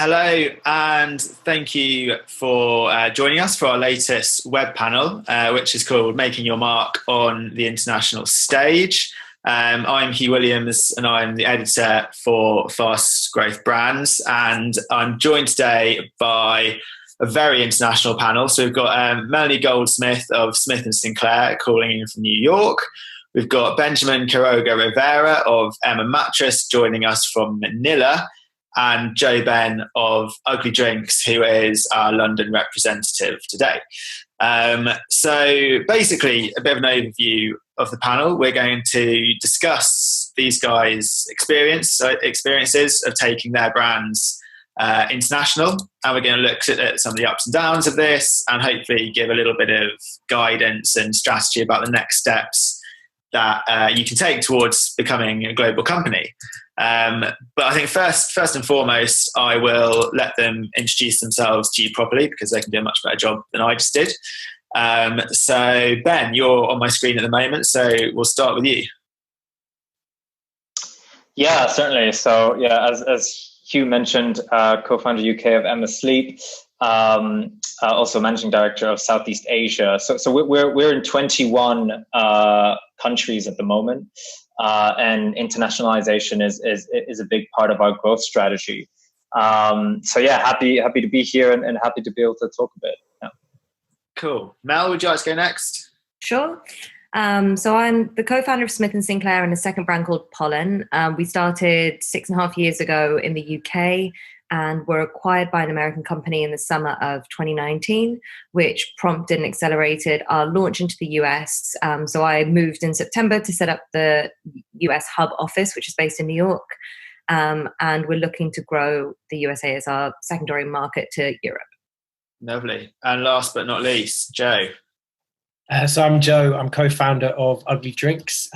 Hello, and thank you for joining us for our latest web panel, which is called Making Your Mark on the International Stage. I'm Hugh Williams, and I'm the editor for Fast Growth Brands, and I'm joined today by a very international panel. So we've got Melanie Goldsmith of Smith & Sinclair calling in from New York. We've got Benjamin Quiroga Rivera of Emma Mattress joining us from Manila, and Joe Ben of Ugly Drinks, who is our London representative today. So basically, a bit of an overview of the panel. We're going to discuss these guys' experiences of taking their brands international, and we're going to look at some of the ups and downs of this, and hopefully give a little bit of guidance and strategy about the next steps that you can take towards becoming a global company. But I think first and foremost, I will let them introduce themselves to you properly, because they can do a much better job than I just did. So Ben, you're on my screen at the moment, so we'll start with you. Yeah, certainly. So yeah, as Hugh mentioned, co-founder UK of Emma Sleep, also managing director of Southeast Asia. So we're in 21 countries at the moment. And internationalization is a big part of our growth strategy. So yeah, happy to be here and happy to be able to talk a bit. Yeah. Cool. Mel, would you like to go next? Sure. So I'm the co-founder of Smith & Sinclair and a second brand called Pollen. We started 6.5 years ago in the UK and were acquired by an American company in the summer of 2019, which prompted and accelerated our launch into the US. So I moved in September to set up the US hub office, which is based in New York. And we're looking to grow the USA as our secondary market to Europe. Lovely. And last but not least, Joe. So I'm Joe. I'm co-founder of Ugly Drinks.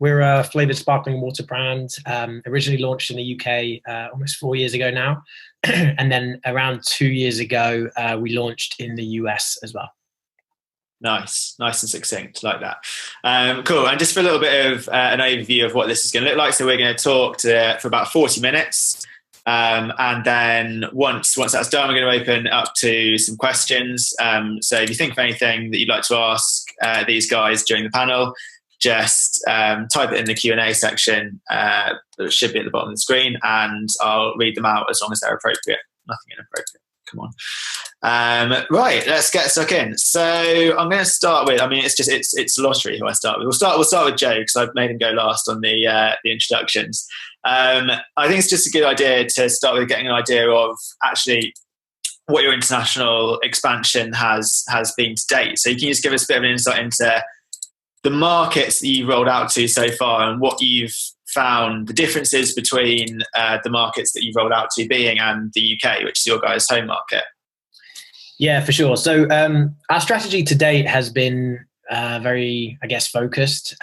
We're a flavoured sparkling water brand, originally launched in the UK almost 4 years ago now. And then around 2 years ago, we launched in the US as well. Nice and succinct, like that. Cool. And just for a little bit of an overview of what this is going to look like. So we're going to talk for about 40 minutes. And then once that's done, we're going to open up to some questions. So if you think of anything that you'd like to ask these guys during the panel, just type it in the Q&A section. It should be at the bottom of the screen, and I'll read them out as long as they're appropriate. Nothing inappropriate. Come on. Right, let's get stuck in. So I'm going to start with, it's lottery who I start with. We'll start with Joe, because I've made him go last on the introductions. I think it's just a good idea to start with getting an idea of actually what your international expansion has been to date. So you can just give us a bit of an insight into the markets that you've rolled out to so far, and what you've found the differences between the markets that you've rolled out to being and the UK, which is your guys' home market. Yeah, for sure. So our strategy to date has been very, focused.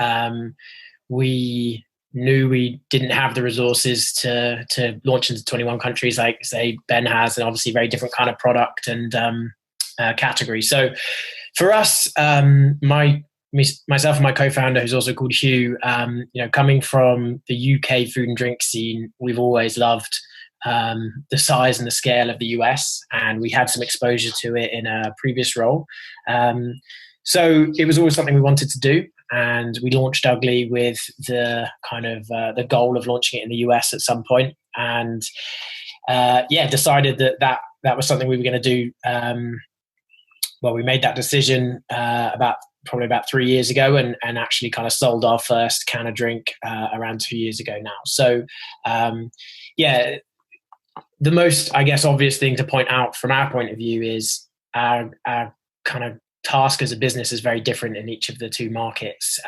We knew we didn't have the resources to launch into 21 countries like, say, Ben has, and obviously very different kind of product and category. So for us, myself and my co-founder, who's also called Hugh, coming from the UK food and drink scene, we've always loved the size and the scale of the US, and we had some exposure to it in a previous role. So it was always something we wanted to do, and we launched Ugly with the kind of the goal of launching it in the US at some point, and decided that was something we were going to do. We made that decision about 3 years ago, and actually kind of sold our first can of drink around 2 years ago now. So the most, obvious thing to point out from our point of view is our kind of task as a business is very different in each of the two markets.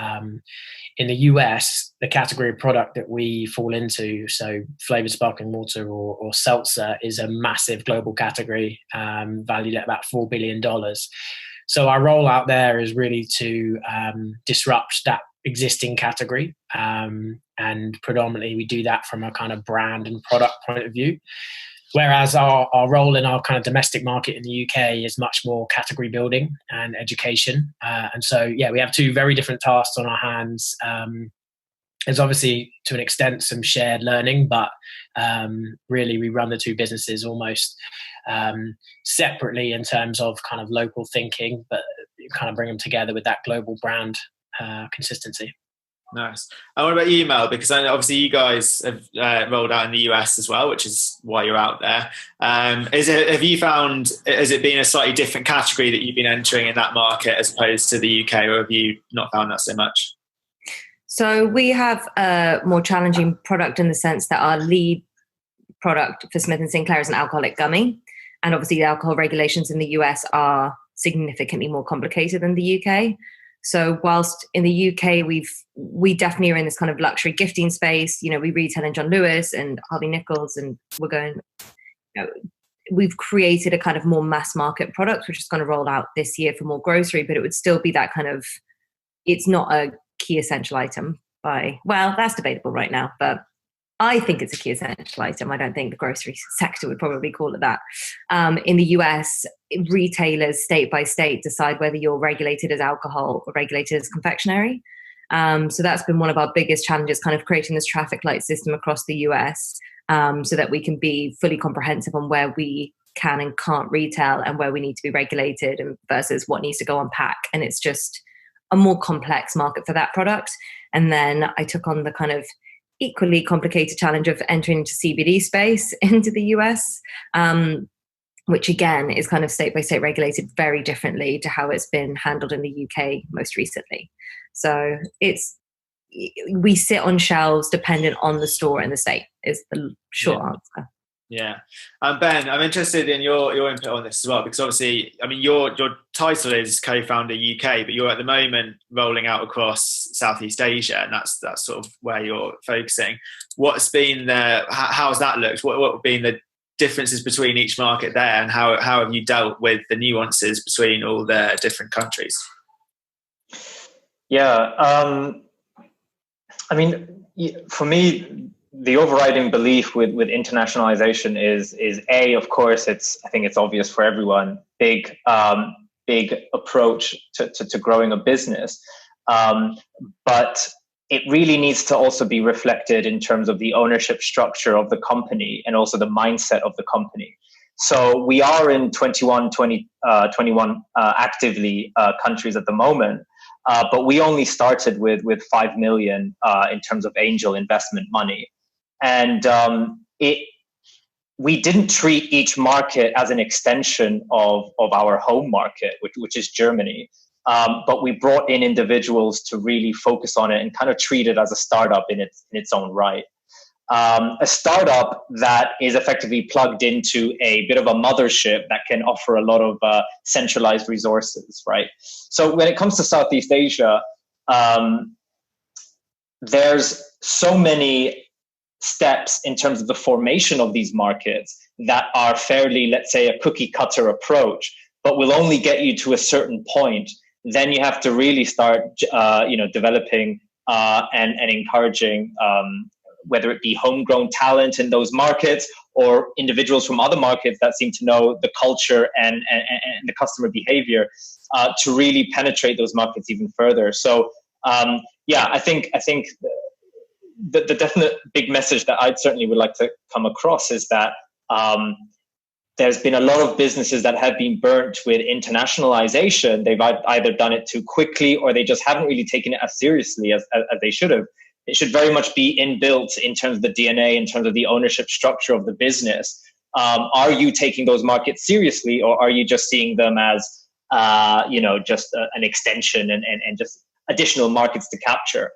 In the US, the category of product that we fall into, so flavored sparkling water or seltzer, is a massive global category, valued at about $4 billion. So our role out there is really to disrupt that existing category, and predominantly we do that from a kind of brand and product point of view. Whereas our role in our kind of domestic market in the UK is much more category building and education. And so, we have two very different tasks on our hands. there's obviously to an extent some shared learning, but really we run the two businesses almost separately in terms of kind of local thinking, but kind of bring them together with that global brand consistency. Nice. And what about you, Mel? Because I know obviously you guys have rolled out in the US as well, which is why you're out there. Has it been a slightly different category that you've been entering in that market as opposed to the UK, or have you not found that so much? So we have a more challenging product in the sense that our lead product for Smith & Sinclair is an alcoholic gummy. And obviously the alcohol regulations in the US are significantly more complicated than the UK. So whilst in the UK, we definitely are in this kind of luxury gifting space. You know, we retail in John Lewis and Harvey Nichols, and we've created a kind of more mass market product, which is going to roll out this year for more grocery, but it would still be that kind of, it's not a key essential item that's debatable right now, but I think it's a key essential item. I don't think the grocery sector would probably call it that. In the US, retailers state by state decide whether you're regulated as alcohol or regulated as confectionery. So that's been one of our biggest challenges, kind of creating this traffic light system across the US so that we can be fully comprehensive on where we can and can't retail and where we need to be regulated and versus what needs to go on pack. And it's just a more complex market for that product. And then I took on the kind of equally complicated challenge of entering into Cbd space into the US, which again is kind of state by state regulated very differently to how it's been handled in the UK most recently. So we sit on shelves dependent on the store and the state is the short answer. Yeah. Ben, I'm interested in your input on this as well, because obviously, I mean, your title is co-founder UK, but you're at the moment rolling out across Southeast Asia, and that's sort of where you're focusing. What's been how has that looked? What have been the differences between each market there, and how have you dealt with the nuances between all the different countries? Yeah. I mean, for me, the overriding belief with internationalization is of course, I think it's obvious for everyone, big approach to growing a business. But it really needs to also be reflected in terms of the ownership structure of the company and also the mindset of the company. So we are in 21 actively countries at the moment. But we only started with 5 million in terms of angel investment money. And we didn't treat each market as an extension of our home market, which is Germany. But we brought in individuals to really focus on it and kind of treat it as a startup in its own right. A startup that is effectively plugged into a bit of a mothership that can offer a lot of centralized resources, right? So when it comes to Southeast Asia, there's so many steps in terms of the formation of these markets that are fairly, let's say, a cookie cutter approach, but will only get you to a certain point. Then you have to really start, developing and encouraging, whether it be homegrown talent in those markets or individuals from other markets that seem to know the culture and the customer behavior to really penetrate those markets even further. So, I think the definite big message that I'd certainly would like to come across is that there's been a lot of businesses that have been burnt with internationalization. They've either done it too quickly or they just haven't really taken it as seriously as they should have. It should very much be inbuilt in terms of the DNA, in terms of the ownership structure of the business. Are you taking those markets seriously, or are you just seeing them as, just an extension and just additional markets to capture?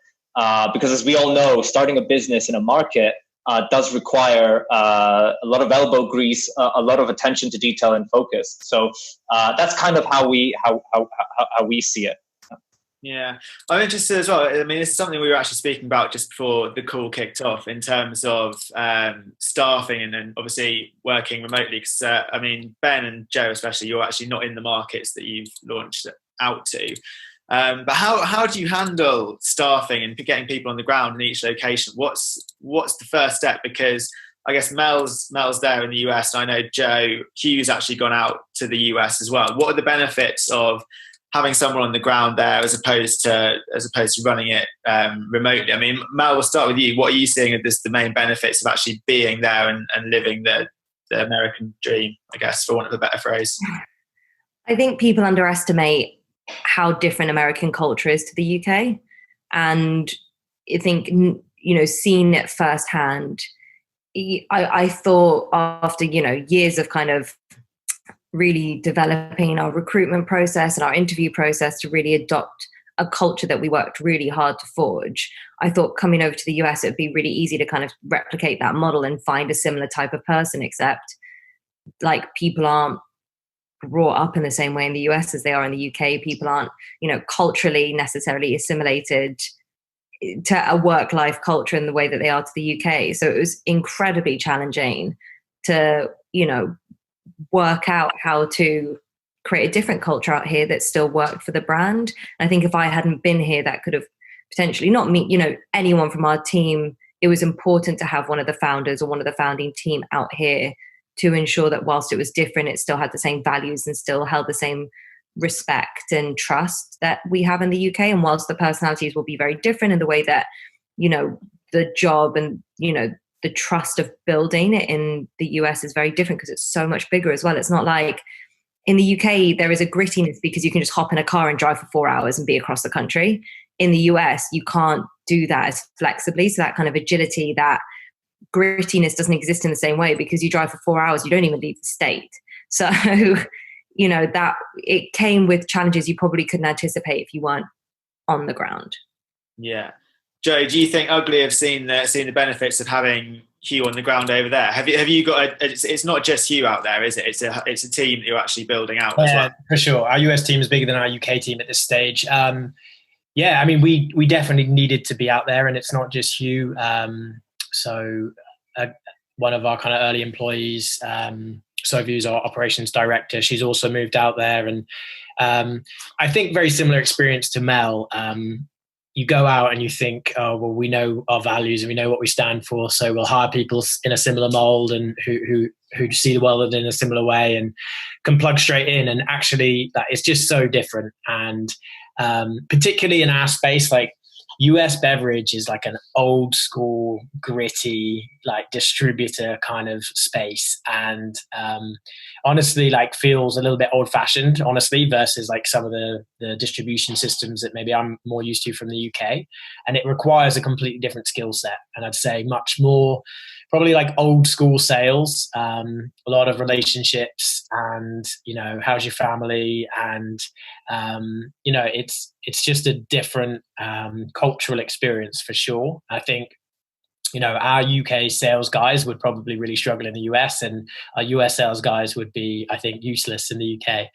Because as we all know, starting a business in a market does require a lot of elbow grease, a lot of attention to detail and focus. So that's kind of how we see it. Yeah, I'm interested as well. I mean, it's something we were actually speaking about just before the call kicked off in terms of staffing and obviously working remotely. Because Ben and Joe, especially, you're actually not in the markets that you've launched out to. But how do you handle staffing and getting people on the ground in each location? What's the first step? Because I guess Mel's there in the US, and I know Hugh's actually gone out to the US as well. What are the benefits of having someone on the ground there as opposed to running it remotely. I mean, Mel, we'll start with you. What are you seeing as the main benefits of actually being there and living the American dream, I guess, for want of a better phrase? I think people underestimate how different American culture is to the UK. And I think, seeing it firsthand, I thought after, years of kind of really developing our recruitment process and our interview process to really adopt a culture that we worked really hard to forge, I thought coming over to the US, it would be really easy to kind of replicate that model and find a similar type of person, except like people aren't brought up in the same way in the US as they are in the UK. People aren't, culturally necessarily assimilated to a work-life culture in the way that they are to the UK. So it was incredibly challenging to, work out how to create a different culture out here that still worked for the brand. And I think if I hadn't been here, that could have potentially, not me, anyone from our team, it was important to have one of the founders or one of the founding team out here to ensure that whilst it was different, it still had the same values and still held the same respect and trust that we have in the UK. And whilst the personalities will be very different in the way that, the job and, the trust of building it in the US is very different because it's so much bigger as well. It's not like in the UK, there is a grittiness because you can just hop in a car and drive for 4 hours and be across the country. In the US, you can't do that as flexibly. So that kind of agility, that grittiness doesn't exist in the same way because you drive for 4 hours, you don't even leave the state. So, that it came with challenges you probably couldn't anticipate if you weren't on the ground. Yeah. Joe, do you think Ugly have seen the benefits of having Hugh on the ground over there? Have you got it's not just Hugh out there, is it? It's a team that you're actually building out as well. For sure. Our US team is bigger than our UK team at this stage. I mean, we definitely needed to be out there, and it's not just Hugh. So one of our kind of early employees, Sophie's our operations director, she's also moved out there. And I think very similar experience to Mel. You go out and you think, oh, well, we know our values and we know what we stand for, so we'll hire people in a similar mold and who see the world in a similar way and can plug straight in. And actually, that is just so different. And particularly in our space, like US beverage is like an old school, gritty, like distributor kind of space. And honestly, like feels a little bit old fashioned, honestly, versus like some of the distribution systems that maybe I'm more used to from the UK. And it requires a completely different skill set. And I'd say much more probably like old school sales, a lot of relationships and, how's your family? And, it's just a different cultural experience for sure. I think, our UK sales guys would probably really struggle in the US, and our US sales guys would be, I think, useless in the UK.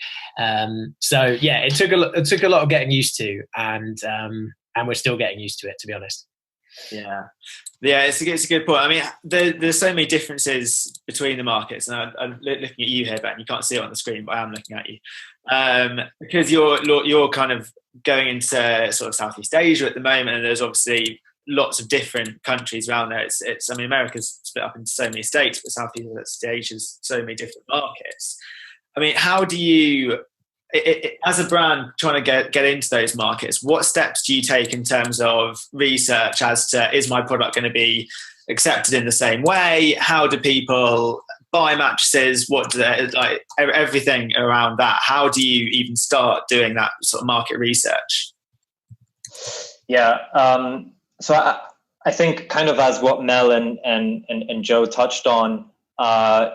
So yeah, it took a lot of getting used to, and we're still getting used to it, to be honest. Yeah, it's a good point. I mean, there's so many differences between the markets, and I'm looking at you here, Ben. You can't see it on the screen, but I am looking at you because you're kind of going into sort of Southeast Asia at the moment, and there's obviously lots of different countries around there. It's I mean, America's split up into so many states, but Southeast Asia's so many different markets. I mean, how do you, as a brand trying to get into those markets, what steps do you take in terms of research as to, is my product going to be accepted in the same way? How do people buy mattresses? What do they, like, everything around that? How do you even start doing that sort of market research? Yeah. So I think kind of as what Mel and Joe touched on,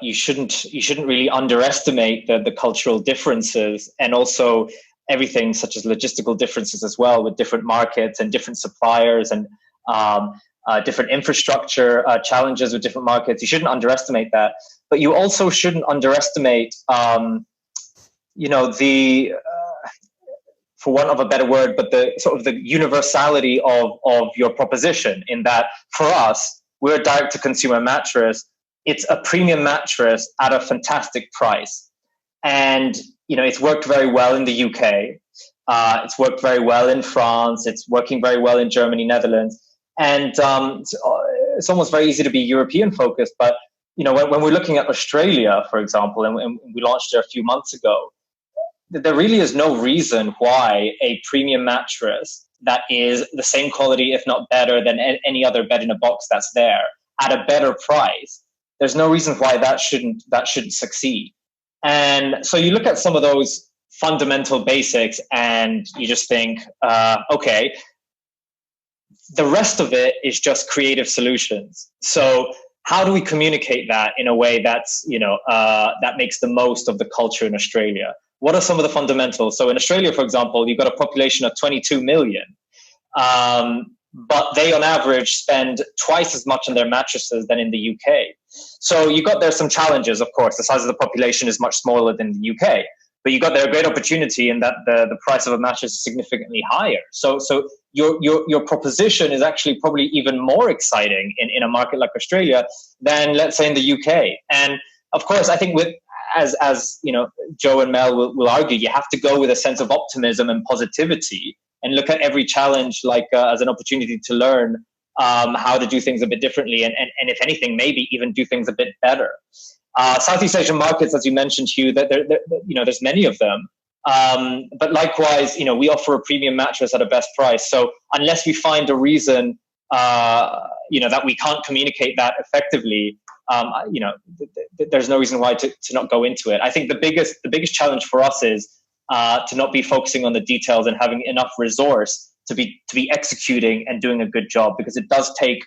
you shouldn't really underestimate the cultural differences, and also everything such as logistical differences as well, with different markets and different suppliers and different infrastructure challenges with different markets. You shouldn't underestimate that, but you also shouldn't underestimate, the for want of a better word, but the sort of the universality of your proposition, in that for us, we're a direct to consumer mattress. It's a premium mattress at a fantastic price. And, it's worked very well in the UK. It's worked very well in France. It's working very well in Germany, Netherlands. And it's almost very easy to be European focused. But, when we're looking at Australia, for example, and we launched there a few months ago, there really is no reason why a premium mattress that is the same quality, if not better, than any other bed in a box that's there at a better price. There's no reason why that shouldn't succeed. And so you look at some of those fundamental basics and you just think, okay, the rest of it is just creative solutions. So how do we communicate that in a way that's, that makes the most of the culture in Australia? What are some of the fundamentals? So in Australia, for example, you've got a population of 22 million, but they on average spend twice as much on their mattresses than in the UK. So there's some challenges, of course. The size of the population is much smaller than the UK, but you got there a great opportunity in that the price of a mattress is significantly higher. So your proposition is actually probably even more exciting in a market like Australia than, let's say, in the UK. And of course, I think as Joe and Mel will argue, you have to go with a sense of optimism and positivity and look at every challenge as an opportunity to learn how to do things a bit differently and if anything, maybe even do things a bit better. Southeast Asian markets, as you mentioned, Hugh, there's many of them. But likewise, we offer a premium mattress at a best price. So unless we find a reason, that we can't communicate that effectively, there's no reason why to not go into it. I think the biggest challenge for us is to not be focusing on the details and having enough resource to be executing and doing a good job, because it does take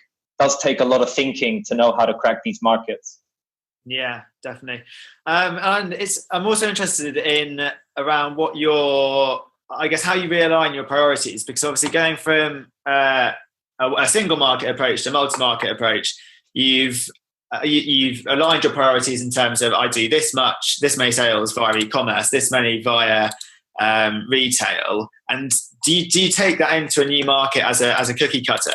a lot of thinking to know how to crack these markets. Yeah, definitely. And I'm also interested in around what how you realign your priorities, because obviously going from a single market approach to multi-market approach, you've aligned your priorities in terms of, I do this much, this many sales via e-commerce, this many via retail. And do you take that into a new market as a cookie cutter?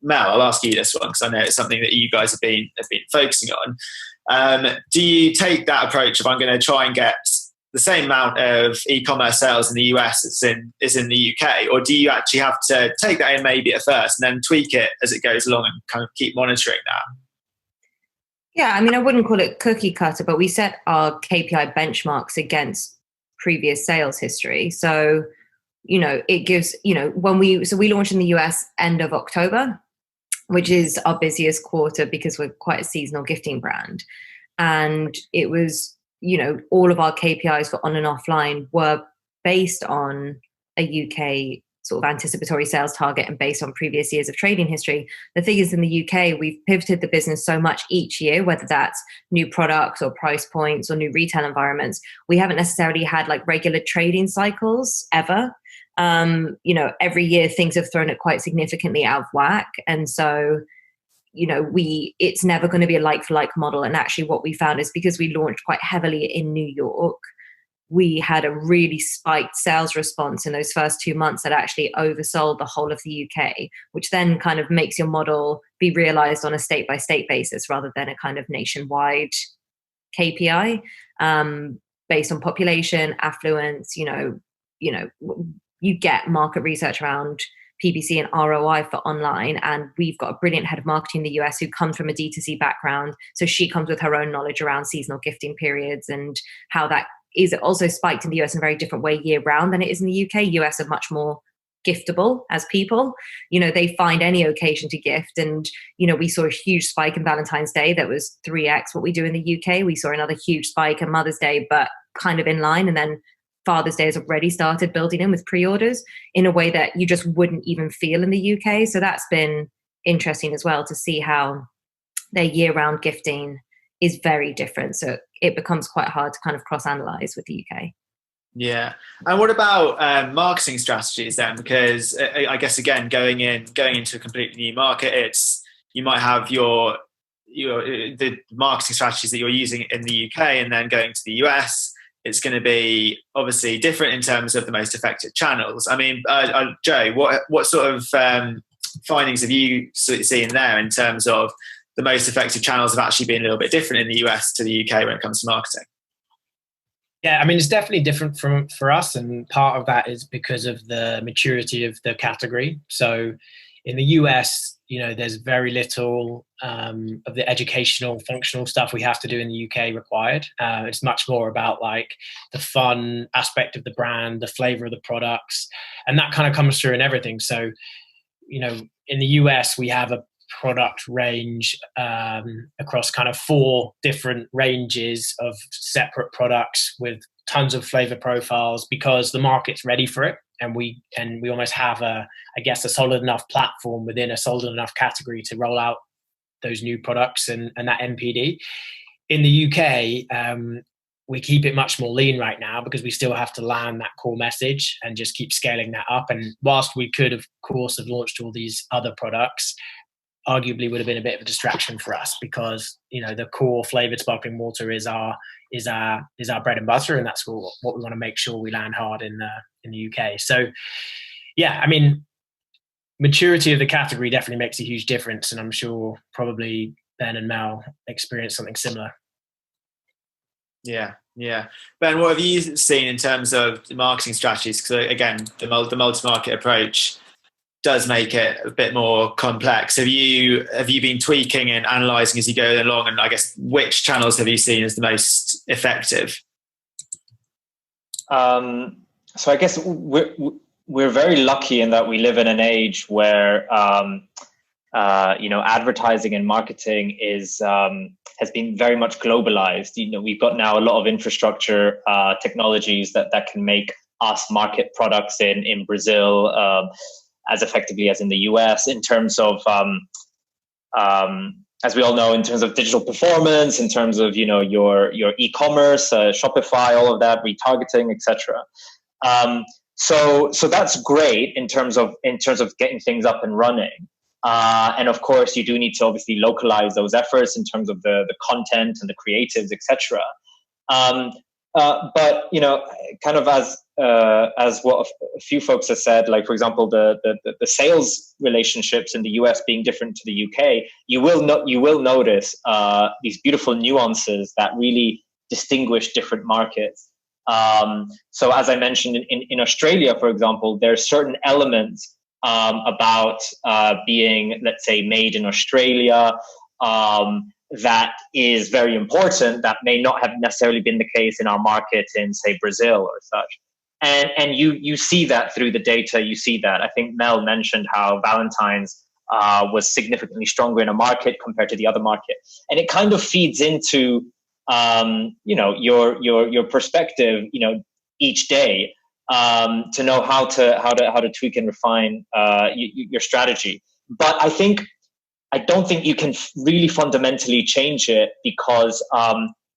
Mel, I'll ask you this one because I know it's something that you guys have been focusing on. Do you take that approach of, I'm going to try and get the same amount of e-commerce sales in the US as in the UK, or do you actually have to take that in maybe at first and then tweak it as it goes along and kind of keep monitoring that? Yeah, I wouldn't call it cookie cutter, but we set our KPI benchmarks against previous sales history. So, it gives, we launched in the US end of October, which is our busiest quarter because we're quite a seasonal gifting brand. And it was, all of our KPIs for on and offline were based on a UK sort of anticipatory sales target and based on previous years of trading history. The thing is, in the UK, we've pivoted the business so much each year, whether that's new products or price points or new retail environments. We haven't necessarily had like regular trading cycles ever. Every year things have thrown it quite significantly out of whack. And so, it's never going to be a like for like model. And actually what we found is, because we launched quite heavily in New York, we had a really spiked sales response in those first 2 months that actually oversold the whole of the UK, which then kind of makes your model be realized on a state by state basis rather than a kind of nationwide KPI based on population, affluence. You get market research around PPC and ROI for online. And we've got a brilliant head of marketing in the US who comes from a D2C background. So she comes with her own knowledge around seasonal gifting periods and how that is also spiked in the US in a very different way year round than it is in the UK. US are much more giftable as people. They find any occasion to gift. And, we saw a huge spike in Valentine's Day that was 3x what we do in the UK. We saw another huge spike in Mother's Day, but kind of in line. And then Father's Day has already started building in with pre-orders in a way that you just wouldn't even feel in the UK. So that's been interesting as well to see how their year-round gifting is very different. So it becomes quite hard to kind of cross-analyze with the UK. Yeah. And what about marketing strategies then? Because I guess, again, going into a completely new market, you might have the marketing strategies that you're using in the UK, and then going to the US, it's going to be obviously different in terms of the most effective channels. Joe, what sort of findings have you seen there in terms of the most effective channels have actually been a little bit different in the US to the UK when it comes to marketing? Yeah, it's definitely different for us, and part of that is because of the maturity of the category. So in the US, there's very little of the educational, functional stuff we have to do in the UK required. It's much more about like the fun aspect of the brand, the flavor of the products, and that kind of comes through in everything. So, in the US, we have a product range across kind of 4 different ranges of separate products with tons of flavor profiles, because the market's ready for it, and we almost have a solid enough platform within a solid enough category to roll out those new products and that NPD. In the UK, we keep it much more lean right now because we still have to land that core message and just keep scaling that up. And whilst we could, of course, have launched all these other products, arguably would have been a bit of a distraction for us, because the core flavored sparkling water is our bread and butter, and that's what we want to make sure we land hard in the UK. So yeah, I mean, maturity of the category definitely makes a huge difference, and I'm sure probably Ben and Mel experienced something similar. Yeah. Ben, what have you seen in terms of the marketing strategies? Because again, the multi-market approach does make it a bit more complex. Have you been tweaking and analysing as you go along? And I guess, which channels have you seen as the most effective? So I guess we're very lucky in that we live in an age where advertising and marketing has been very much globalized. We've got now a lot of infrastructure technologies that can make us market products in Brazil as effectively as in the US, in terms of, as we all know, in terms of digital performance, in terms of your e-commerce, Shopify, all of that, retargeting, etc. So that's great in terms of getting things up and running. And of course, you do need to obviously localize those efforts in terms of the content and the creatives, etc. But kind of as what a few folks have said, like for example, the sales relationships in the US being different to the UK, you will notice these beautiful nuances that really distinguish different markets. So as I mentioned, in Australia, for example, there are certain elements about being, let's say, made in Australia that is very important, that may not have necessarily been the case in our market in, say, Brazil or such. And you see that through the data. You see that. I think Mel mentioned how Valentine's was significantly stronger in a market compared to the other market, and it kind of feeds into your perspective, each day, to know how to tweak and refine your strategy. But I don't think you can really fundamentally change it, because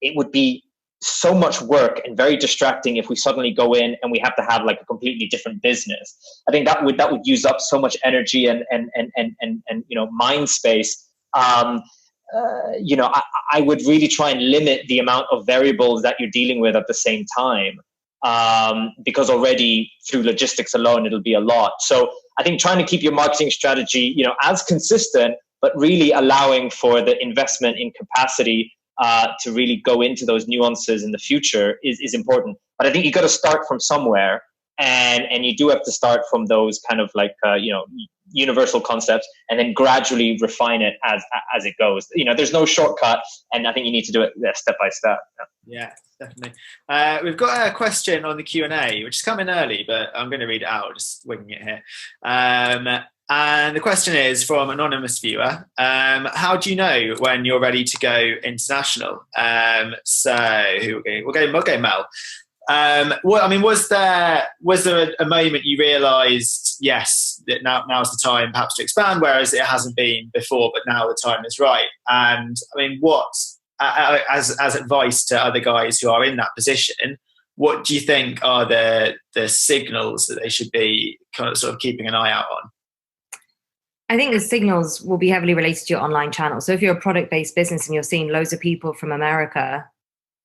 it would be so much work and very distracting if we suddenly go in and we have to have like a completely different business. I think that would use up so much energy and mind space. I would really try and limit the amount of variables that you're dealing with at the same time, because already through logistics alone it'll be a lot. So I think trying to keep your marketing strategy as consistent, but really allowing for the investment in capacity to really go into those nuances in the future is important. But I think you got to start from somewhere, and you do have to start from those kind of like universal concepts, and then gradually refine it as it goes. There's no shortcut, and I think you need to do it step by step. Yeah, definitely. We've got a question on the Q&A, which has come in early, but I'm going to read it out, just winging it here. And the question is from anonymous viewer. How do you know when you're ready to go international? So we'll go Mel. Was there a moment you realised, yes, that now's the time perhaps to expand, whereas it hasn't been before, but now the time is right? And what, as advice to other guys who are in that position, what do you think are the signals that they should be kind of sort of keeping an eye out on? I think the signals will be heavily related to your online channel. So if you're a product-based business and you're seeing loads of people from America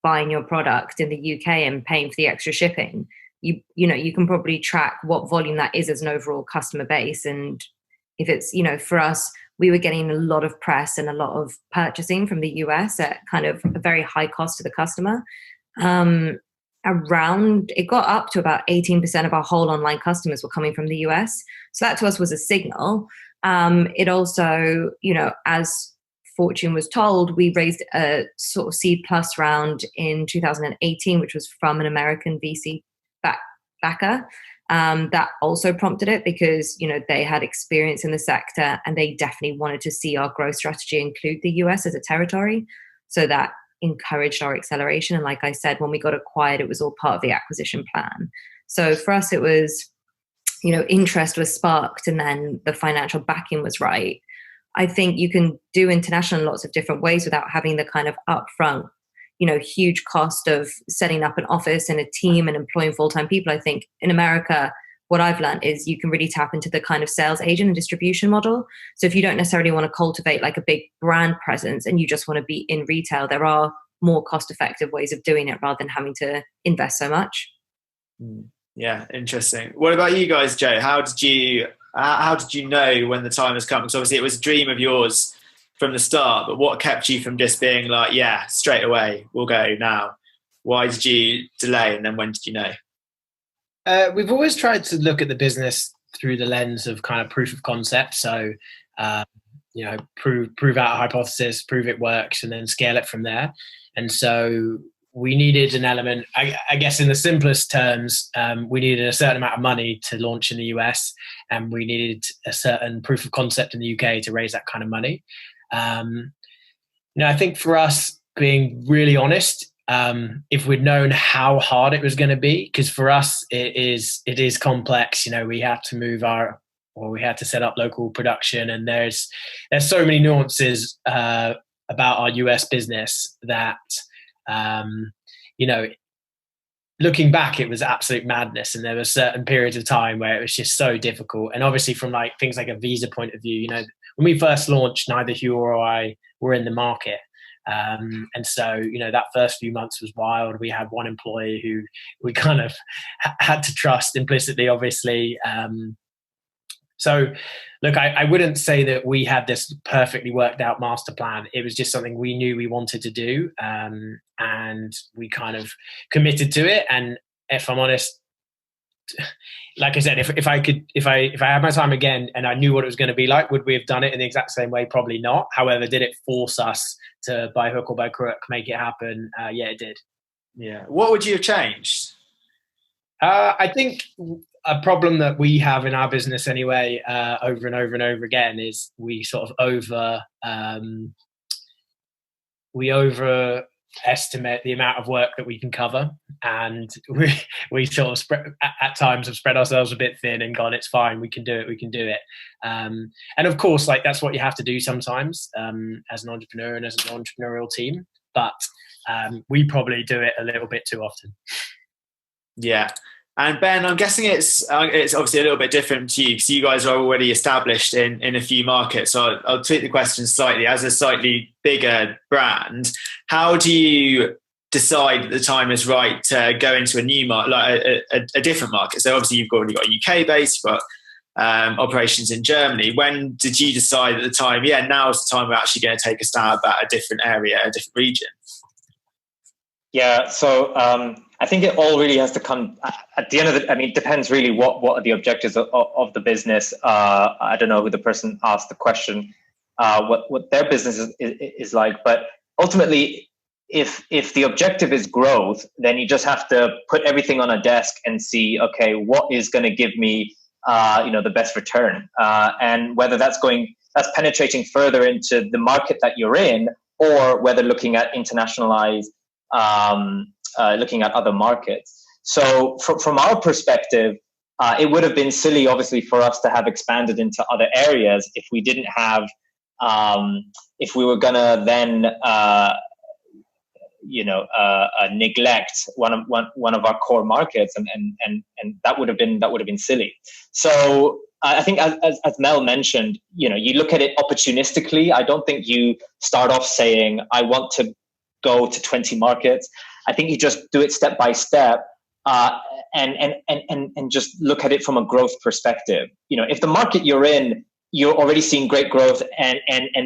buying your product in the UK and paying for the extra shipping, you can probably track what volume that is as an overall customer base. And if it's, for us, we were getting a lot of press and a lot of purchasing from the US at kind of a very high cost to the customer. It got up to about 18% of our whole online customers were coming from the US. So that to us was a signal. It also, as Fortune was told, we raised a sort of seed plus round in 2018, which was from an American VC backer. That also prompted it because, they had experience in the sector and they definitely wanted to see our growth strategy include the US as a territory. So that encouraged our acceleration. And like I said, when we got acquired, it was all part of the acquisition plan. So for us, it was, interest was sparked and then the financial backing was right. I think you can do international in lots of different ways without having the kind of upfront, huge cost of setting up an office and a team and employing full-time people. I think in America, what I've learned is you can really tap into the kind of sales agent and distribution model. So if you don't necessarily want to cultivate like a big brand presence and you just want to be in retail, there are more cost-effective ways of doing it rather than having to invest so much. Yeah, interesting. What about you guys, Joe? How did you know when the time has come? Because obviously it was a dream of yours from the start, but what kept you from just being like, yeah, straight away, we'll go now? Why did you delay, and then when did you know? We've always tried to look at the business through the lens of kind of proof of concept. So, prove out a hypothesis, prove it works, and then scale it from there. And so we needed an element, I guess in the simplest terms, we needed a certain amount of money to launch in the US, and we needed a certain proof of concept in the UK to raise that kind of money. I think for us, being really honest, if we'd known how hard it was going to be, because for us it is complex. We had to we had to set up local production, and there's so many nuances about our US business that looking back, it was absolute madness, and there were certain periods of time where it was just so difficult. And obviously, from like things like a visa point of view, when we first launched, neither Hugh or I were in the market. And so, that first few months was wild. We had one employee who we kind of had to trust implicitly, obviously. So, look, I wouldn't say that we had this perfectly worked out master plan. It was just something we knew we wanted to do, and we kind of committed to it. And if I'm honest, like I said, if I had my time again and I knew what it was going to be like, would we have done it in the exact same way? Probably not. However, did it force us to, by hook or by crook, make it happen? Yeah, it did. Yeah. What would you have changed? I think a problem that we have in our business anyway, over and over and over again, is we sort of overestimate the amount of work that we can cover, and we sort of at times have spread ourselves a bit thin and gone, it's fine, we can do it. And of course, like, that's what you have to do sometimes, as an entrepreneur and as an entrepreneurial team, but we probably do it a little bit too often. Yeah. And Ben, I'm guessing it's obviously a little bit different to you because you guys are already established in a few markets. So I'll tweak the question slightly. As a slightly bigger brand, how do you decide that the time is right to go into a new market, like a different market? So obviously you've already got a UK base, you've got operations in Germany. When did you decide at the time, now is the time we're actually going to take a stab at a different area, a different region? Yeah, so I think it all really has to come at the end of it. I mean, it depends really what are the objectives of the business. I don't know who the person asked the question, what their business is like, but ultimately, if the objective is growth, then you just have to put everything on a desk and see, okay, what is going to give me, the best return, and whether that's penetrating further into the market that you're in, or whether looking at looking at other markets. So from our perspective, it would have been silly, obviously, for us to have expanded into other areas if we didn't have, if we were going to then, neglect one of our core markets, and that would have been silly. So I think, as Mel mentioned, you look at it opportunistically. I don't think you start off saying, I want to go to 20 markets. I think you just do it step by step, and just look at it from a growth perspective. If the market you're in, you're already seeing great growth and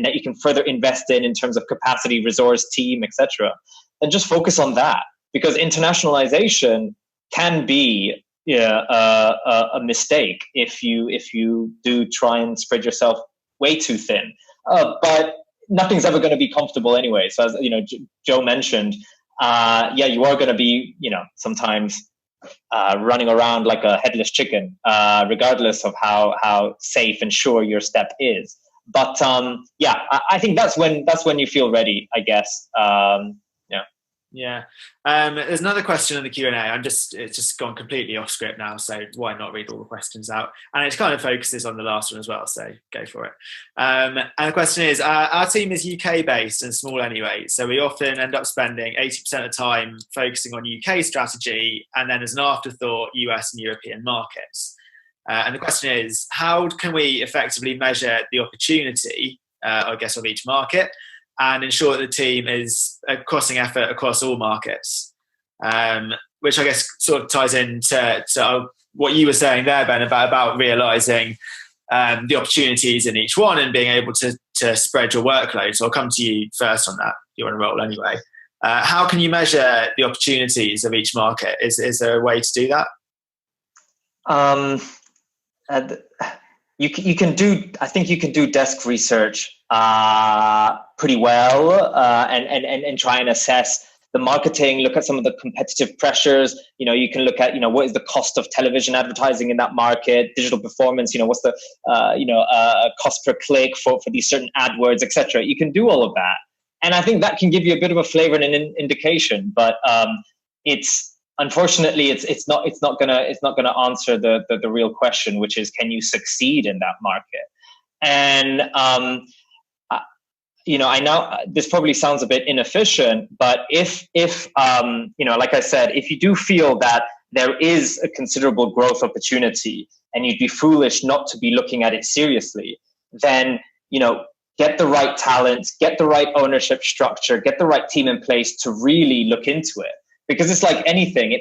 that you can further invest in terms of capacity, resource, team, etc., then just focus on that, because internationalization can be a mistake if you do try and spread yourself way too thin. But nothing's ever going to be comfortable anyway. So as Joe mentioned, you are going to be sometimes running around like a headless chicken, regardless of how safe and sure your step is. But I think that's when you feel ready, I guess. Yeah. There's another question in the Q&A. It's just gone completely off script now, so why not read all the questions out? And it kind of focuses on the last one as well, so go for it. And the question is, our team is UK based and small anyway, so we often end up spending 80% of the time focusing on UK strategy, and then as an afterthought, US and European markets. And the question is, how can we effectively measure the opportunity, I guess, of each market, and ensure that the team is a crossing effort across all markets, which I guess sort of ties into what you were saying there, Ben, about realising the opportunities in each one and being able to spread your workload. So I'll come to you first on that. You're on a roll anyway. How can you measure the opportunities of each market? Is there a way to do that? You can do. I think you can do desk research pretty well, and try and assess the marketing. Look at some of the competitive pressures. You can look at what is the cost of television advertising in that market, digital performance. What's the cost per click for these certain AdWords, etc. You can do all of that, and I think that can give you a bit of a flavor and an indication. But unfortunately, it's not gonna answer the real question, which is, can you succeed in that market? And I know this probably sounds a bit inefficient, but if like I said, if you do feel that there is a considerable growth opportunity and you'd be foolish not to be looking at it seriously, then get the right talent, get the right ownership structure, get the right team in place to really look into it. Because it's like anything,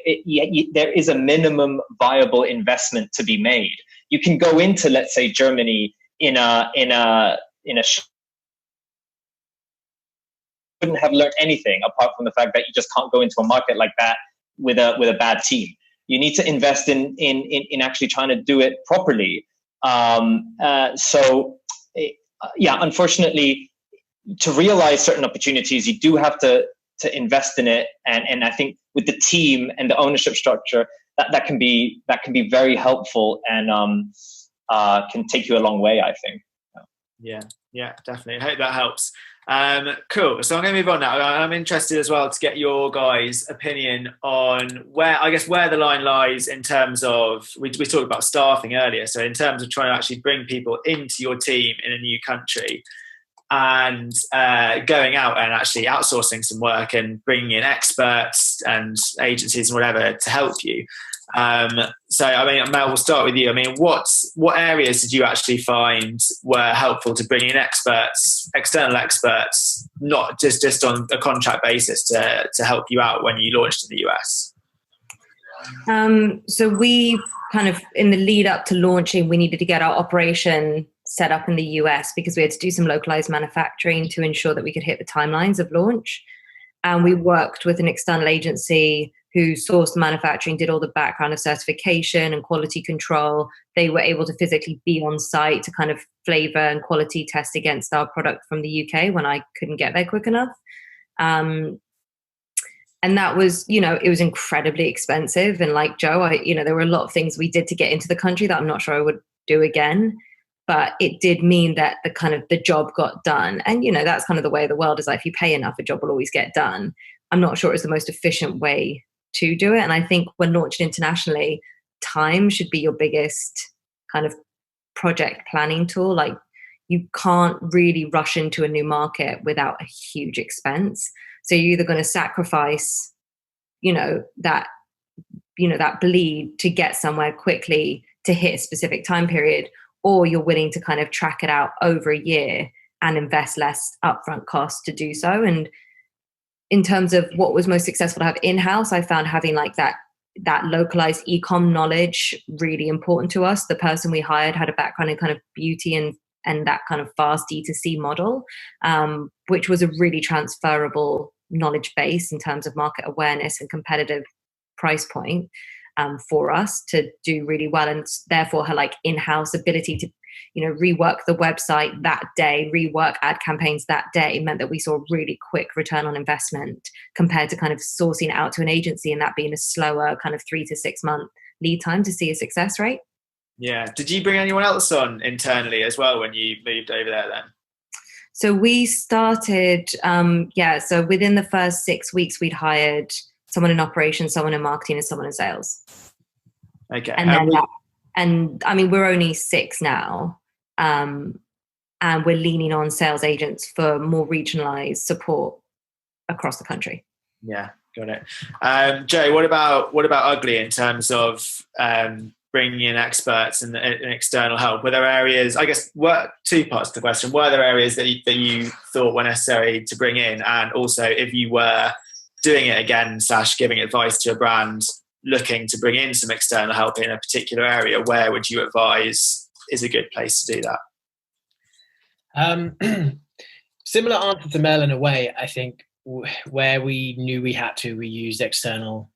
there is a minimum viable investment to be made. You can go into, let's say, Germany in a wouldn't have learned anything apart from the fact that you just can't go into a market like that with a bad team. You need to invest in actually trying to do it properly. Unfortunately, to realize certain opportunities, you do have to invest in it, and I think with the team and the ownership structure, that can be very helpful and can take you a long way, I think. Yeah, definitely. I hope that helps. Cool. So I'm going to move on now. I'm interested as well to get your guys' opinion on where the line lies in terms of, we talked about staffing earlier, so in terms of trying to actually bring people into your team in a new country, and going out and actually outsourcing some work and bringing in experts and agencies and whatever to help you. So, Mel, we'll start with you. What areas did you actually find were helpful to bring in experts, external experts, not just on a contract basis to help you out when you launched in the US? So we kind of, in the lead up to launching, we needed to get our operation set up in the US because we had to do some localized manufacturing to ensure that we could hit the timelines of launch. And we worked with an external agency who sourced the manufacturing, did all the background of certification and quality control. They were able to physically be on site to kind of flavor and quality test against our product from the UK when I couldn't get there quick enough. And that was, it was incredibly expensive. And like Joe, there were a lot of things we did to get into the country that I'm not sure I would do again. But it did mean that the job got done. And, that's kind of the way of the world is, like, if you pay enough, a job will always get done. I'm not sure it's the most efficient way to do it. And I think when launching internationally, time should be your biggest kind of project planning tool. Like, you can't really rush into a new market without a huge expense. So you're either going to sacrifice, that bleed to get somewhere quickly to hit a specific time period, or you're willing to kind of track it out over a year and invest less upfront costs to do so. And in terms of what was most successful to have in-house, I found having like that localized e-com knowledge really important to us. The person we hired had a background in kind of beauty and that kind of fast D2C model, which was a really transferable knowledge base in terms of market awareness and competitive price point. for us to do really well, and therefore her like in-house ability to rework the website that day, rework ad campaigns that day, meant that we saw a really quick return on investment compared to kind of sourcing out to an agency and that being a slower kind of 3 to 6 month lead time to see a success rate. Yeah. Did you bring anyone else on internally as well when you moved over there then? So we started, so within the first 6 weeks, we'd hired someone in operations, someone in marketing, and someone in sales. Okay. And I mean, we're only 6 now, and we're leaning on sales agents for more regionalized support across the country. Yeah, got it. Joe, what about Ugly in terms of bringing in experts and external help? Were there areas, I guess, two parts to the question. Were there areas that you thought were necessary to bring in? And also, if you were doing it again, / giving advice to a brand looking to bring in some external help in a particular area, where would you advise is a good place to do that? Similar answer to Mel in a way. I think where we knew we had to, we used external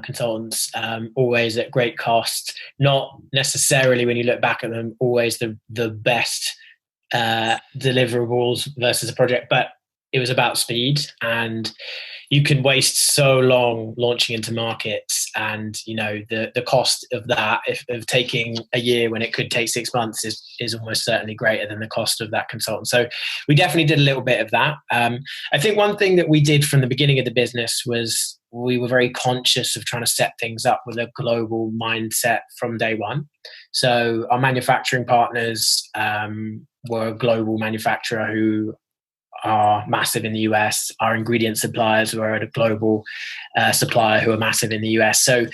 consultants, always at great cost. Not necessarily, when you look back at them, always the best deliverables versus a project, but it was about speed, and you can waste so long launching into markets, and the cost of that, of taking a year when it could take 6 months, is almost certainly greater than the cost of that consultant. So we definitely did a little bit of that. I think one thing that we did from the beginning of the business was we were very conscious of trying to set things up with a global mindset from day one. So our manufacturing partners were a global manufacturer who are massive in the US. Our ingredient suppliers were at a global supplier who are massive in the US. So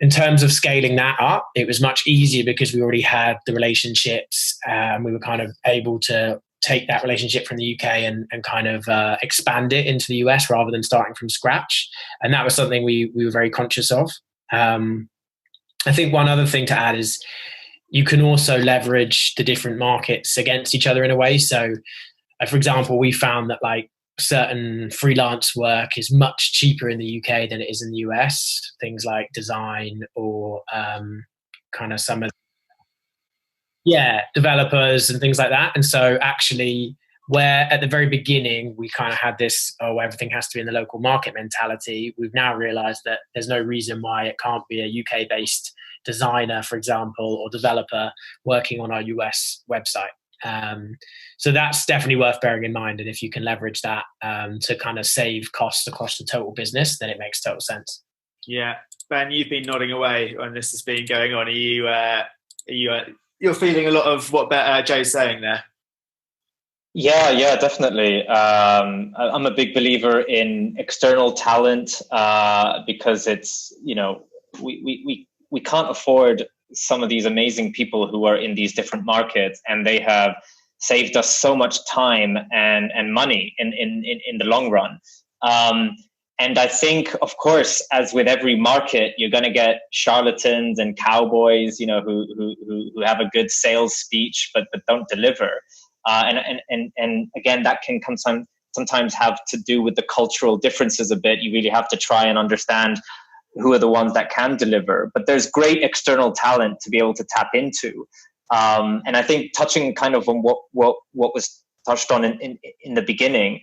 in terms of scaling that up, it was much easier because we already had the relationships. We were kind of able to take that relationship from the UK and kind of expand it into the US rather than starting from scratch. And that was something we were very conscious of. I think one other thing to add is you can also leverage the different markets against each other in a way. So for example, we found that like certain freelance work is much cheaper in the UK than it is in the US. Things like design or kind of some of developers and things like that. And so actually, where at the very beginning we kind of had this everything has to be in the local market mentality, we've now realized that there's no reason why it can't be a UK based designer, for example, or developer working on our US website. So that's definitely worth bearing in mind. And if you can leverage that to kind of save costs across the total business, then it makes total sense. Yeah. Ben, you've been nodding away when this has been going on. You're feeling a lot of what Joe's saying there? Yeah, definitely. I'm a big believer in external talent because it's, we can't afford some of these amazing people who are in these different markets, and they have saved us so much time and money in the long run. And I think, of course, as with every market, you're going to get charlatans and cowboys, who have a good sales speech but don't deliver. And again, that can sometimes have to do with the cultural differences a bit. You really have to try and understand who are the ones that can deliver. But there's great external talent to be able to tap into. And I think touching kind of on what was touched on in the beginning,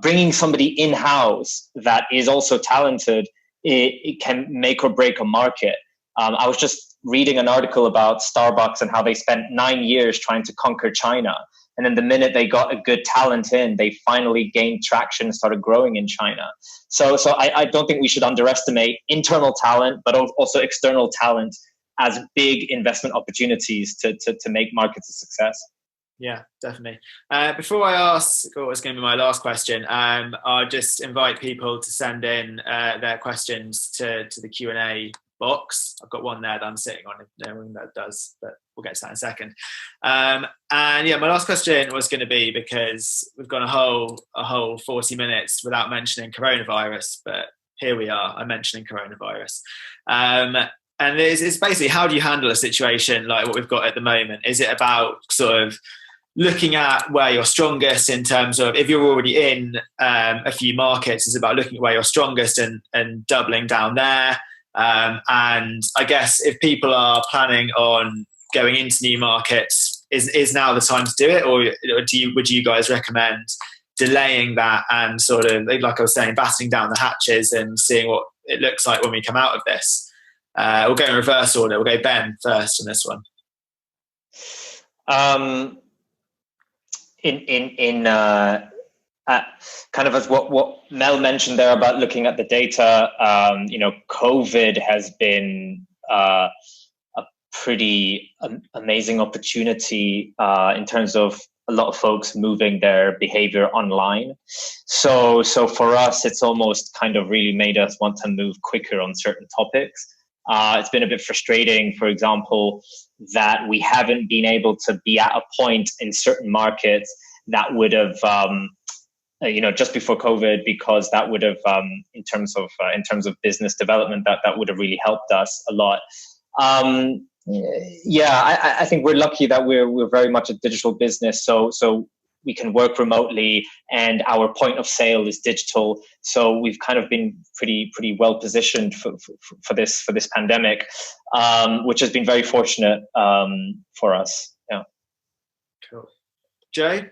bringing somebody in-house that is also talented, it can make or break a market. I was just reading an article about Starbucks and how they spent 9 years trying to conquer China. And then the minute they got a good talent in, they finally gained traction and started growing in China. So I don't think we should underestimate internal talent, but also external talent as big investment opportunities to make markets a success. Yeah, definitely. Before I ask what's going to be my last question, I'll just invite people to send in their questions to the Q&A box. I've got one there that I'm sitting on, if no one that does, but we'll get to that in a second. And yeah, my last question was going to be, because we've gone a whole 40 minutes without mentioning coronavirus, but here we are, I'm mentioning coronavirus. And it's basically, how do you handle a situation like what we've got at the moment? Is it about sort of looking at where you're strongest in terms of, if you're already in a few markets, it's about looking at where you're strongest and doubling down there? And I guess if people are planning on going into new markets, is now the time to do it, or would you guys recommend delaying that and sort of, like I was saying, battening down the hatches and seeing what it looks like when we come out of this? We'll go in reverse order. We'll go Ben first on this one. Kind of as what Mel mentioned there about looking at the data, COVID has been a pretty amazing opportunity in terms of a lot of folks moving their behavior online. So for us, it's almost kind of really made us want to move quicker on certain topics. It's been a bit frustrating, for example, that we haven't been able to be at a point in certain markets that would have, just before COVID, because that would have, in terms of business development, that would have really helped us a lot. I think we're lucky that we're very much a digital business, so we can work remotely, and our point of sale is digital. So we've kind of been pretty well positioned for this pandemic, which has been very fortunate for us. Yeah. Cool. Jay?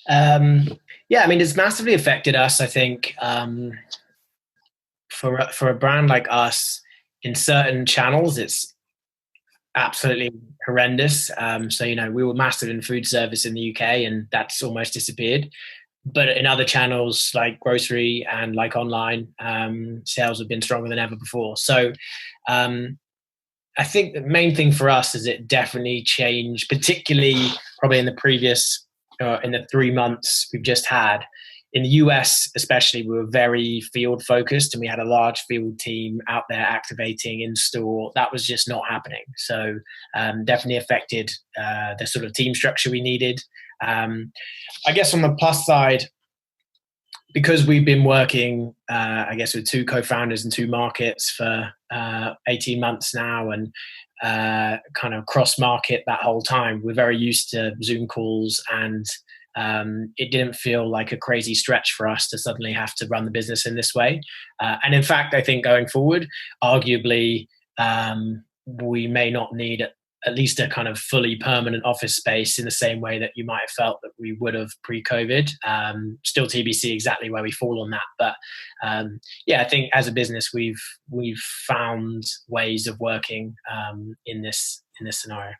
It's massively affected us. I think for a brand like us, in certain channels, it's absolutely horrendous. We were massive in food service in the UK, and that's almost disappeared. But in other channels like grocery and like online, sales have been stronger than ever before. So I think the main thing for us is it definitely changed, particularly probably in the previous, in the 3 months we've just had. In the US, especially, we were very field focused, and we had a large field team out there activating in store. That was just not happening. So definitely affected the sort of team structure we needed. I guess on the plus side, because we've been working, with 2 co-founders in 2 markets for 18 months now, and kind of cross-market that whole time, we're very used to Zoom calls, and it didn't feel like a crazy stretch for us to suddenly have to run the business in this way. And in fact, I think going forward, arguably, we may not need at least a kind of fully permanent office space in the same way that you might have felt that we would have pre-COVID. Still TBC exactly where we fall on that. But I think as a business, we've found ways of working in this scenario.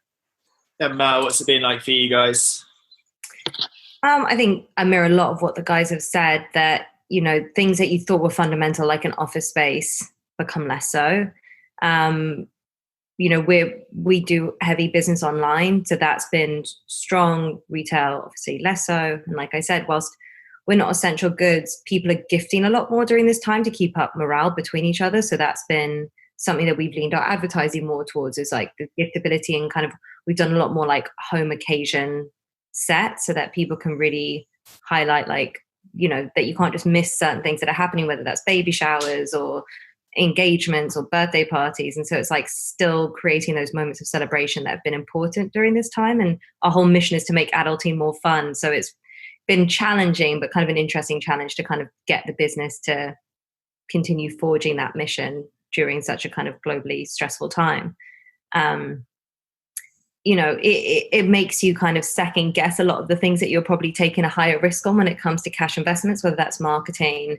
And Mal, what's it been like for you guys? I think I mirror a lot of what the guys have said, that, things that you thought were fundamental, like an office space, become less so. We do heavy business online, so that's been strong. Retail, obviously, less so. And like I said, whilst we're not essential goods, people are gifting a lot more during this time to keep up morale between each other. So that's been something that we've leaned our advertising more towards, is like the giftability, and kind of we've done a lot more like home occasion set, so that people can really highlight, like, that you can't just miss certain things that are happening, whether that's baby showers or engagements or birthday parties. And so it's like still creating those moments of celebration that have been important during this time. And our whole mission is to make adulting more fun. So it's been challenging, but kind of an interesting challenge to kind of get the business to continue forging that mission during such a kind of globally stressful time. It makes you kind of second guess a lot of the things that you're probably taking a higher risk on when it comes to cash investments, whether that's marketing,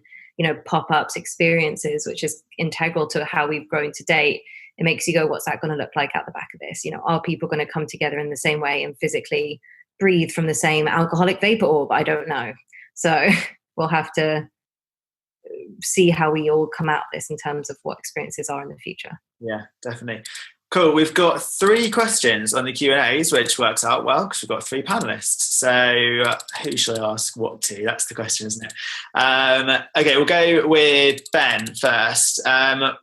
pop-ups, experiences, which is integral to how we've grown to date. It makes you go, what's that going to look like at the back of this? Are people going to come together in the same way and physically breathe from the same alcoholic vapor orb? I don't know. So we'll have to see how we all come out of this in terms of what experiences are in the future. Yeah, definitely. Cool. We've got 3 questions on the Q&As, which works out well because we've got 3 panelists. So who should I ask what to? That's the question, isn't it? Okay, we'll go with Ben first.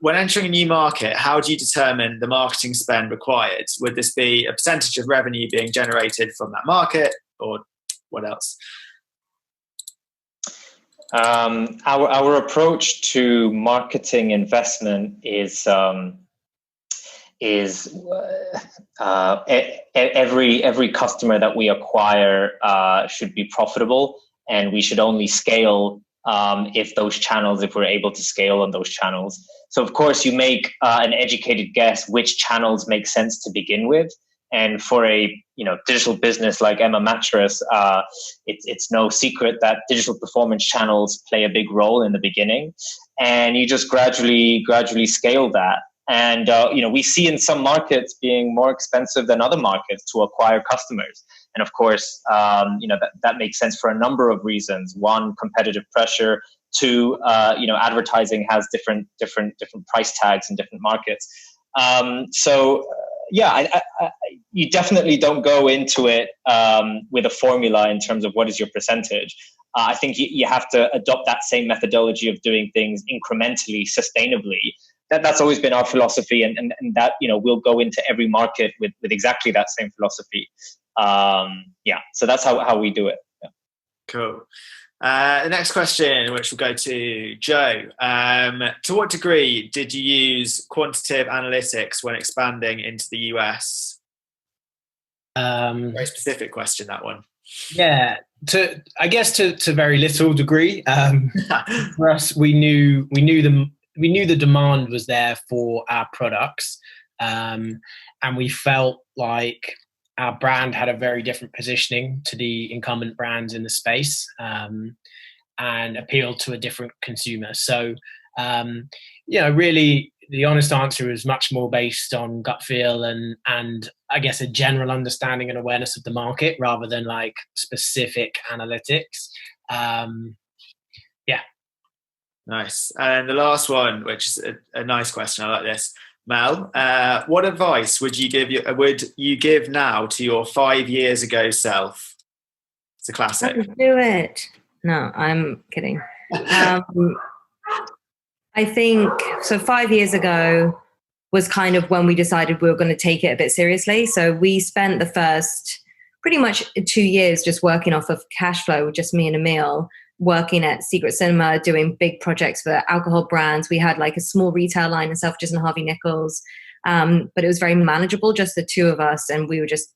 When entering a new market, how do you determine the marketing spend required? Would this be a percentage of revenue being generated from that market, or what else? Our approach to marketing investment is every customer that we acquire should be profitable, and we should only scale if we're able to scale on those channels. So of course you make an educated guess which channels make sense to begin with. And for a digital business like Emma Mattress, it's no secret that digital performance channels play a big role in the beginning, and you just gradually scale that. And we see in some markets being more expensive than other markets to acquire customers. And of course, that makes sense for a number of reasons. One, competitive pressure. Two, advertising has different price tags in different markets. You definitely don't go into it with a formula in terms of what is your percentage. I think you have to adopt that same methodology of doing things incrementally, sustainably. That's always been our philosophy, and that we'll go into every market with exactly that same philosophy. So that's how we do it. Yeah. Cool. The next question, which will go to Joe. To what degree did you use quantitative analytics when expanding into the US? Very specific question, that one. Yeah, to very little degree. For us, we knew the demand was there for our products, and we felt like our brand had a very different positioning to the incumbent brands in the space, and appealed to a different consumer. So, really, the honest answer is much more based on gut feel and I guess a general understanding and awareness of the market rather than like specific analytics. Nice. And the last one, which is a nice question, I like this. Mel, what advice would you give now to your 5 years ago self? It's a classic. Do it. No, I'm kidding. I think so. 5 years ago was kind of when we decided we were going to take it a bit seriously. So we spent the first pretty much 2 years just working off of cash flow, just me and Emil, working at Secret Cinema, doing big projects for alcohol brands. We had like a small retail line in Selfridges and Harvey Nichols, but it was very manageable, just the two of us, and we were just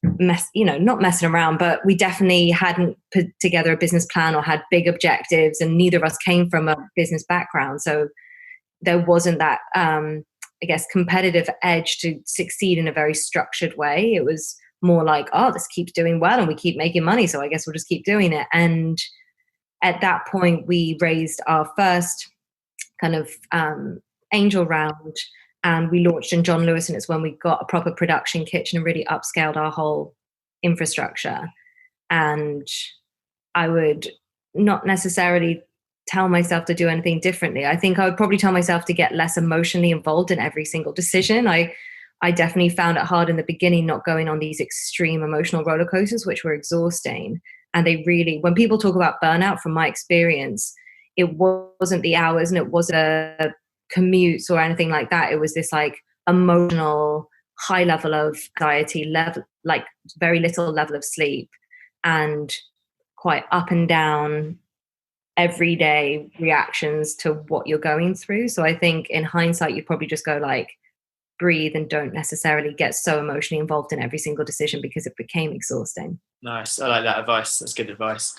not messing around, but we definitely hadn't put together a business plan or had big objectives, and neither of us came from a business background, so there wasn't that competitive edge to succeed in a very structured way. It was more like, oh, this keeps doing well and we keep making money, so I guess we'll just keep doing it. And at that point, we raised our first kind of angel round, and we launched in John Lewis, and it's when we got a proper production kitchen and really upscaled our whole infrastructure. And I would not necessarily tell myself to do anything differently. I think I would probably tell myself to get less emotionally involved in every single decision. I definitely found it hard in the beginning, not going on these extreme emotional roller coasters, which were exhausting. And they really, when people talk about burnout, from my experience, it wasn't the hours and it wasn't a commute or anything like that. It was this like emotional high level of anxiety, level, like very little level of sleep, and quite up and down everyday reactions to what you're going through. So I think in hindsight, you probably just go like, breathe and don't necessarily get so emotionally involved in every single decision, because it became exhausting. Nice. I like that advice. That's good advice.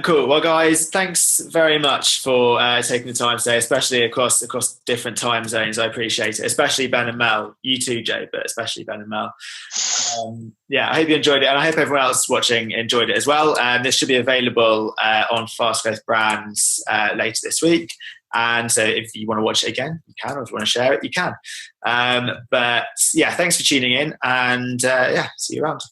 Cool. Well, guys, thanks very much for taking the time today, especially across different time zones. I appreciate it, especially Ben and Mel. You too, Joe, but especially Ben and Mel. I hope you enjoyed it, and I hope everyone else watching enjoyed it as well. This should be available on Fast Growth Brands later this week. And so if you want to watch it again, you can, or if you want to share it, you can. But yeah, thanks for tuning in, and see you around.